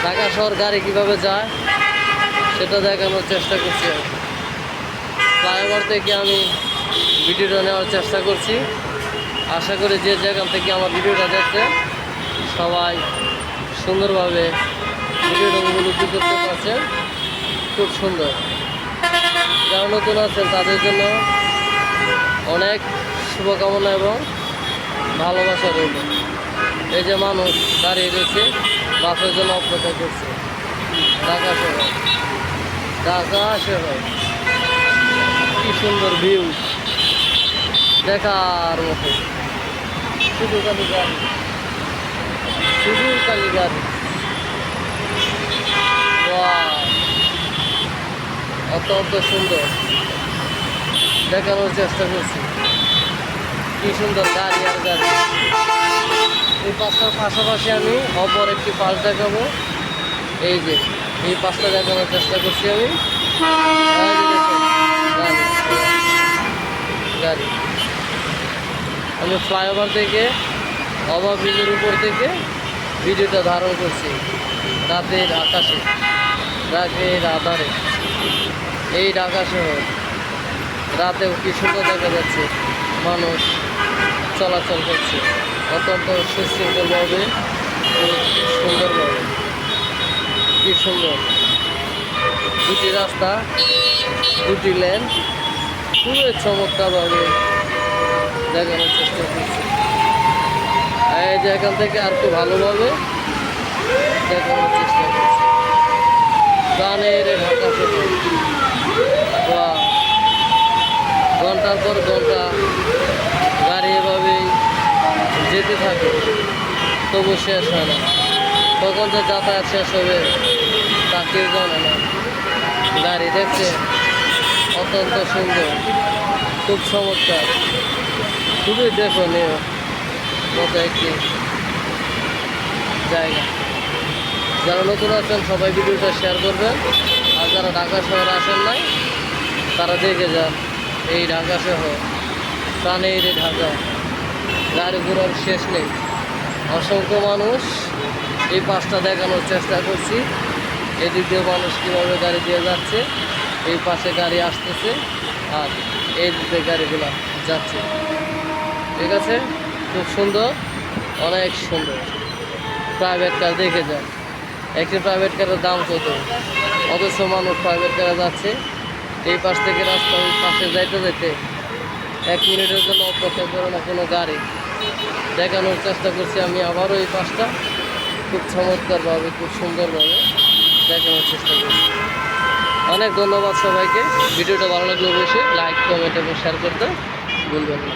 ঢাকা শহর গাড়ি কীভাবে যায় সেটা দেখানোর চেষ্টা করছি। ফ্লাইওভার থেকে আমি ভিডিওটা নেওয়ার চেষ্টা করছি। আশা করি যে জায়গা থেকে আমার ভিডিওটা দেখছে সবাই সুন্দরভাবে ভিডিওটা উপলব্ধি করতে পারছেন। খুব সুন্দর। যারা নতুন আছেন তাদের জন্য অনেক শুভকামনা এবং ভালোবাসা রইল। এই যে মানুষ দাঁড়িয়ে রয়েছে বাসের জন্য অপেক্ষা করছে। ঢাকা শহর, ঢাকা শহর, কি সুন্দর ভিউ দেখার মতো। শুধু খালি গাড়ি, শুধু খালি গাড়ি। অত্যন্ত সুন্দর দেখানোর চেষ্টা করছি। কি সুন্দর গাড়ি আর গাড়ি। এই পাঁচটার পাশাপাশি আমি অপর একটি পাশ দেখাবো। এই যে এই পাশটা দেখানোর চেষ্টা করছি আমি। গাড়ি আমি ফ্লাইওভার থেকে ওভারব্রিজের উপর থেকে ভিডিওটা ধারণ করছি। রাতের আকাশে, রাতের আধারে এই ঢাকা শহর রাতেও কি সুন্দর দেখা যাচ্ছে। মানুষ চলাচল করছে অত্যন্ত সুশৃঙ্খলভাবে, সুন্দরভাবে। কি সুন্দর দুটি রাস্তা, দুটি লেন খুবই চমৎকারভাবে দেখানোর চেষ্টা করছি। এই যে এখান থেকে আর একটু ভালোভাবে দেখানোর চেষ্টা করছি। গানের ঢাকা শহর, ঘন্টার পর ঘন্টা গাড়ি এভাবেই যেতে থাকে, তবু শেষ হয় না। কখন যে যাতায়াত শেষ হবে তা কেউ জানে না। গাড়ি দেখছে অত্যন্ত সুন্দর, খুব চমৎকার, খুবই দেখনীয় মতো একটি জায়গা। যারা নতুন আছেন সবাই ভিডিওটা শেয়ার করবেন। আর যারা ঢাকা শহরে আসেন নাই তারা দেখে যান। এই ঢাকা শহর, প্রাণের ঢাকা, গাড়ি ঘোড়ার শেষ নেই। অসংখ্য মানুষ এই পাশটা দেখানোর চেষ্টা করছি। এদিক দিয়ে মানুষ কীভাবে গাড়ি দিয়ে যাচ্ছে, এই পাশে গাড়ি আসতেছে আর এই দিক দিয়ে গাড়িগুলো যাচ্ছে। ঠিক আছে, খুব সুন্দর, অনেক সুন্দর। প্রাইভেট কার দেখে যান, একটি প্রাইভেট কারের দাম কত, অথচ মানুষ প্রাইভেট কারে যাচ্ছে। এই পাশ থেকে রাস্তা ওই পাশে যাইতে যাইতে 1 মিনিটের জন্য অপেক্ষা করে না কোনো গাড়ি। দেখানোর চেষ্টা করছি আমি আবারও এই পাশটা খুব চমৎকারভাবে, খুব সুন্দরভাবে দেখানোর চেষ্টা করছি। অনেক ধন্যবাদ সবাইকে। ভিডিওটা ভালো লাগলে অবশ্যই লাইক, কমেন্ট এবং শেয়ার করতে ভুলবেন না।